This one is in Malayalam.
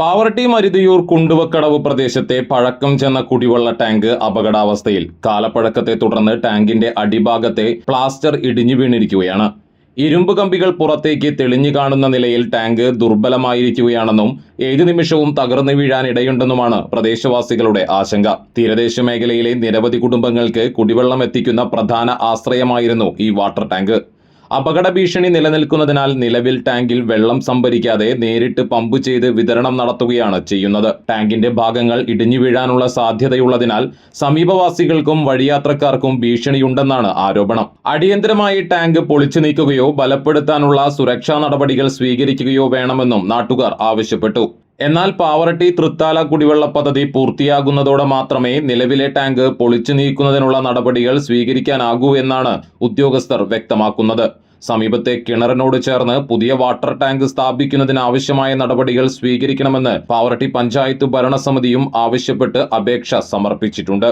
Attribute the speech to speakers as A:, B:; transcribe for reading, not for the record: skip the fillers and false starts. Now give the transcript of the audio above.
A: പാവറട്ടി മരുതിയൂർ കുണ്ടുവക്കടവ് പ്രദേശത്തെ പഴക്കം ചെന്ന കുടിവെള്ള ടാങ്ക് അപകടാവസ്ഥയിൽ. കാലപ്പഴക്കത്തെ തുടർന്ന് ടാങ്കിന്റെ അടിഭാഗത്തെ പ്ലാസ്റ്റർ ഇടിഞ്ഞു വീണിരിക്കുകയാണ്. ഇരുമ്പ് കമ്പികൾ പുറത്തേക്ക് തെളിഞ്ഞു കാണുന്ന നിലയിൽ ടാങ്ക് ദുർബലമായിരിക്കുകയാണെന്നും ഏതു നിമിഷവും തകർന്നു വീഴാൻ ഇടയുണ്ടെന്നുമാണ് പ്രദേശവാസികളുടെ ആശങ്ക. തീരദേശ മേഖലയിലെ നിരവധി കുടുംബങ്ങൾക്ക് കുടിവെള്ളം എത്തിക്കുന്ന പ്രധാന ആശ്രയമായിരുന്നു ഈ വാട്ടർ ടാങ്ക്. അപകട ഭീഷണി നിലനിൽക്കുന്നതിനാൽ നിലവിൽ ടാങ്കിൽ വെള്ളം സംഭരിക്കാതെ നേരിട്ട് പമ്പ് ചെയ്ത് വിതരണം നടത്തുകയാണ് ചെയ്യുന്നത്. ടാങ്കിന്റെ ഭാഗങ്ങൾ ഇടിഞ്ഞു വീഴാനുള്ള സാധ്യതയുള്ളതിനാൽ സമീപവാസികൾക്കും വഴിയാത്രക്കാർക്കും ഭീഷണിയുണ്ടെന്നാണ് ആരോപണം. അടിയന്തരമായി ടാങ്ക് പൊളിച്ചു നീക്കുകയോ ബലപ്പെടുത്താനുള്ള സുരക്ഷാ നടപടികൾ സ്വീകരിക്കുകയോ വേണമെന്നും നാട്ടുകാർ ആവശ്യപ്പെട്ടു. എന്നാൽ പാവറട്ടി തൃത്താല കുടിവെള്ള പദ്ധതി പൂർത്തിയാകുന്നതോടെ മാത്രമേ നിലവിലെ ടാങ്ക് പൊളിച്ചു നീക്കുന്നതിനുള്ള നടപടികൾ സ്വീകരിക്കാനാകൂ എന്നാണ് ഉദ്യോഗസ്ഥർ വ്യക്തമാക്കുന്നത്. സമീപത്തെ കിണറിനോട് ചേർന്ന് പുതിയ വാട്ടർ ടാങ്ക് സ്ഥാപിക്കുന്നതിനാവശ്യമായ നടപടികൾ സ്വീകരിക്കണമെന്ന് പാവറട്ടി പഞ്ചായത്ത് ഭരണസമിതിയും ആവശ്യപ്പെട്ട് അപേക്ഷ സമർപ്പിച്ചിട്ടുണ്ട്.